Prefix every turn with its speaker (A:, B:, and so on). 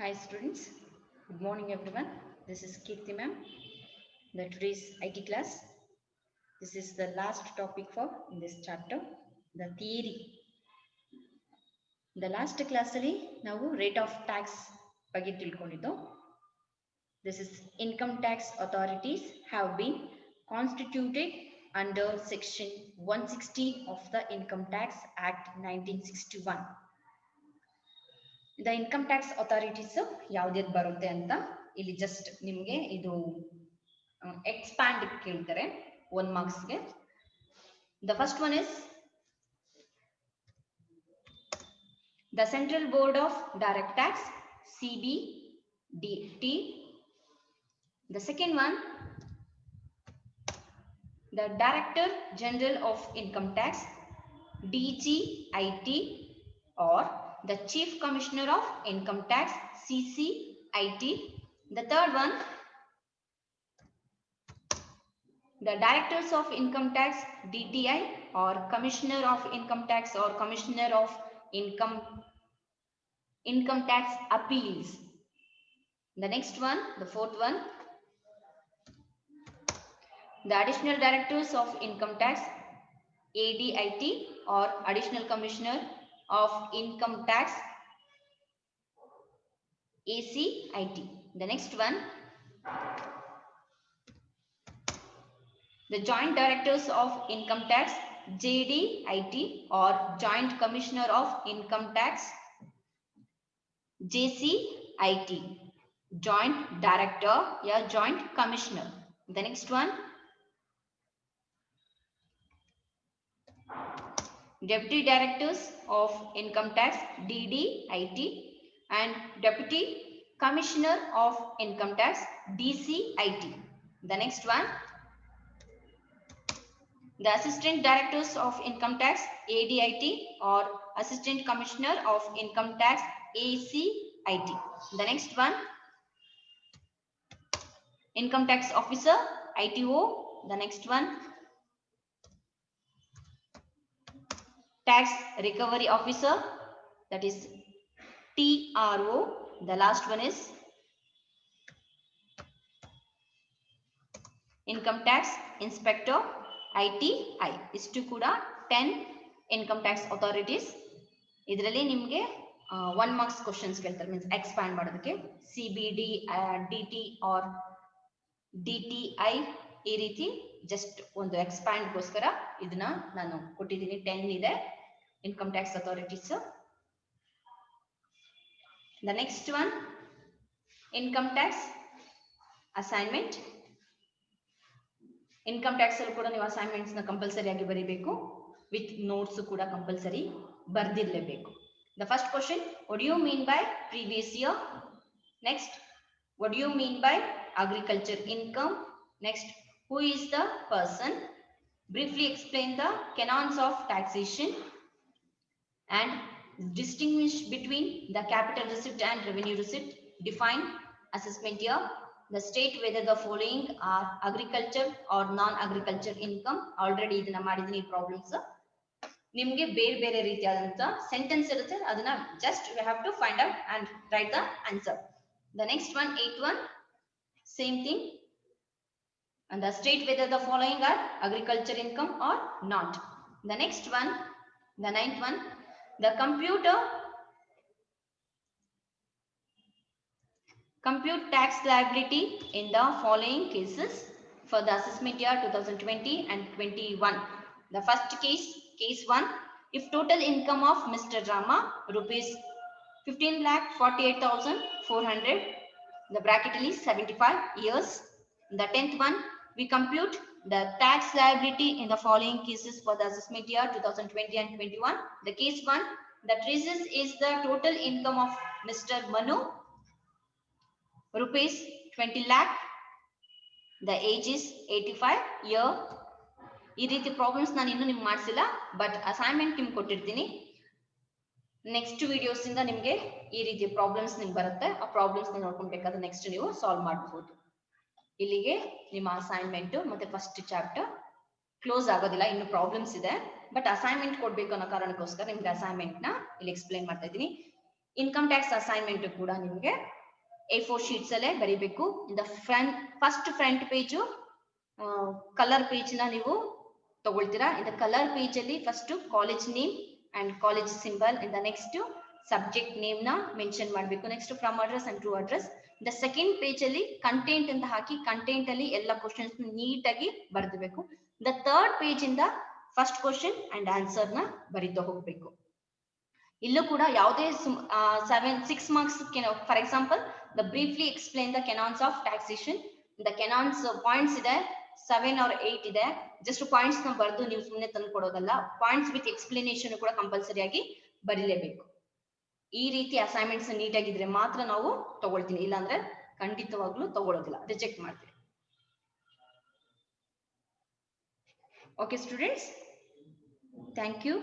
A: Hi students, good morning everyone. This is Kirti ma'am. The today's IT class. This is the last topic for in this chapter, the theory. The last class ಅಲ್ಲಿ ನಾವು rate of tax ಬಗ್ಗೆ ತಿಳ್ಕೊಂಡಿದ್ದು. This is income tax authorities have been constituted under section 160 of the Income Tax Act 1961. The income tax authorities ಯಾವ್ದು ಬರುತ್ತೆ ಅಂತ ಇಲ್ಲಿ just ನಿಮಗೆ ಇದು expand ಕೇಳ್ತಾರೆ 1 ಮಾರ್ಕ್ಸ್ ಗೆ. The first one is the Central Board of Direct Tax, CBDT. The second one, the Director General of Income Tax, DGIT, or the Chief Commissioner of Income Tax, CCIT. The third one, the Directors of Income Tax, DTI, or Commissioner of Income Tax or Commissioner of Income Tax Appeals. The next one, the fourth one, the Additional Directors of Income Tax, ADIT, or Additional Commissioner of Income Tax, ACIT. The next one, the Joint Directors of Income Tax, JDIT, or Joint Commissioner of Income Tax, JCIT. Joint Director, yeah, Joint Commissioner. The next one, Deputy Directors of Income Tax, DDIT, and Deputy Commissioner of Income Tax, DCIT. The next one, the Assistant Directors of Income Tax, ADIT, or Assistant Commissioner of Income Tax, ACIT. The next one, Income Tax Officer, ITO. The next one, Tax Recovery Officer, that is TRO. The last one is Income Tax Inspector, ITI. Istu kuda 10 Income Tax Authorities. Idralli nimge 1 marks questions keltare, means expand ಮಾಡೋದಕ್ಕೆ CBD, DT or DTI ಈ ರೀತಿ just ಒಂದು expand ಗೋಸ್ಕರ ಇದನ್ನ ನಾನು ಕೊಟ್ಟಿದ್ದೀನಿ. 10 ಇದೆ income tax authorities. The next one, income tax assignment. Income tax ಅಲ್ಲಿ ಕೂಡ ನೀವು ಅಸೈನ್ಮೆಂಟ್ಸ್ ನ ಕಂಪಲ್ಸರಿ ಆಗಿ ಬರೀಬೇಕು, ವಿತ್ ನೋಟ್ಸ್ ಕೂಡ compulsory ಬರ್ದಿರಲೇಬೇಕು. The first question, what do you mean by previous year? Next, what do you mean by agriculture income? Next, who is the person? Briefly explain the canons of taxation and distinguish between the capital receipt and revenue receipt. Define assessment year. The state whether the following are agriculture or non-agriculture income. Already idana madidini problems. ನಿಮಗೆ ಬೇರೆ ಬೇರೆ ರೀತಿಯಾದಂತ sentence ಇರುತ್ತೆ, ಅದನ್ನ just you have to find out and write the answer. The next one, 8th one, same thing. And the state whether the following are agriculture income or not. The next one, the 9th one, the compute tax liability in the following cases for the assessment year 2020 and 21. The first case, case 1, if total income of Mr. Rama rupees 15,48,400, the bracket is 75 years. The 10th one, we compute the tax liability in the following cases for the assessment year 2020 and 21. The case 1, the traces is the total income of Mr. Manu rupees 20 lakh. The age is 85 year. ಈ ರೀತಿ problems ನಾನು ಇನ್ನೂ ನಿಮ್ಗೆ ಮಾಡಿಸಿಲ್ಲ, but assignment ನಿಮ್ಗೆ ಕೊಟ್ಟಿರ್ತೀನಿ. Next videos ಇಂದ ನಿಮ್ಗೆ ಈ ರೀತಿ ಪ್ರಾಬ್ಲಮ್ಸ್ ನಿಮ್ಗೆ ಬರುತ್ತೆ. ಆ ಪ್ರಾಬ್ಲಮ್ಸ್ ನೋಡ್ಕೊಬೇಕಾದ್ರೆ ನೆಕ್ಸ್ಟ್ ನೀವು ಸಾಲ್ವ್ ಮಾಡಬಹುದು. ಇಲ್ಲಿಗೆ ನಿಮ್ಮ ಅಸೈನ್ಮೆಂಟ್ ಮತ್ತೆ ಫಸ್ಟ್ ಚಾಪ್ಟರ್ ಕ್ಲೋಸ್ ಆಗೋದಿಲ್ಲ, ಇನ್ನು ಪ್ರಾಬ್ಲಮ್ಸ್ ಇದೆ. ಬಟ್ ಅಸೈನ್ಮೆಂಟ್ ಕೊಡ್ಬೇಕು ಅನ್ನೋ ಕಾರಣಕ್ಕೋಸ್ಕರ ನಿಮ್ಗೆ ಅಸೈನ್ಮೆಂಟ್ ನ ಇಲ್ಲಿ ಎಕ್ಸ್ಪ್ಲೈನ್ ಮಾಡ್ತಾ ಇದ್ದೀನಿ. ಇನ್ಕಮ್ ಟ್ಯಾಕ್ಸ್ ಅಸೈನ್ಮೆಂಟ್ ಕೂಡ ನಿಮಗೆ A4 ಶೀಟ್ಸ್ ಅಲ್ಲೇ ಬರೀಬೇಕು. ಇಂದ first front page colour page ನ ನೀವು ತಗೊಳ್ತೀರಾ. ಇಂದ ಕಲರ್ ಪೇಜ್ ಅಲ್ಲಿ first college name and college symbol, ಇಂದ ನೆಕ್ಸ್ಟ್ ಸಬ್ಜೆಕ್ಟ್ ನೇಮ್ ನ ಮೆನ್ಷನ್ ಮಾಡಬೇಕು. Next from address and to address. The second page ಅಲ್ಲಿ ಕಂಟೆಂಟ್ ಅಂತ ಹಾಕಿ ಕಂಟೆಂಟ್ ಅಲ್ಲಿ ಎಲ್ಲ ಕ್ವಶನ್ಸ್ ನೀಟಾಗಿ ಬರೆದಬೇಕು. ದ ಥರ್ಡ್ ಪೇಜ್ ಇಂದ ಫಸ್ಟ್ ಕ್ವಶನ್ ಅಂಡ್ ಆನ್ಸರ್ ನ ಬರೀತಾ ಹೋಗ್ಬೇಕು. ಇಲ್ಲೂ ಕೂಡ ಯಾವುದೇ 6 marks, for example the briefly explain the canons of taxation, the canons points ಇದೆ 7 or 8 ಇದೆ. ಜಸ್ಟ್ ಪಾಯಿಂಟ್ಸ್ ನ ಬರೆದು ನೀವು ಸುಮ್ಮನೆ ತಂದು ಕೊಡೋದಲ್ಲ, ಪಾಯಿಂಟ್ಸ್ ವಿತ್ ಎಕ್ಸ್ಪ್ಲನೇಷನ್ ಕೂಡ ಕಂಪಲ್ಸರಿ ಆಗಿ ಬರೀಲೇಬೇಕು. ಈ ರೀತಿ ಅಸೈನ್ಮೆಂಟ್ಸ್ ನೀಟಾಗಿದ್ರೆ ಮಾತ್ರ ನಾವು ತಗೊಳ್ತೀನಿ, ಇಲ್ಲಾಂದ್ರೆ ಖಂಡಿತವಾಗ್ಲೂ ತಗೊಳ್ಳೋದಿಲ್ಲ, ರಿಜೆಕ್ಟ್ ಮಾಡ್ತೀವಿ. Okay students, thank you.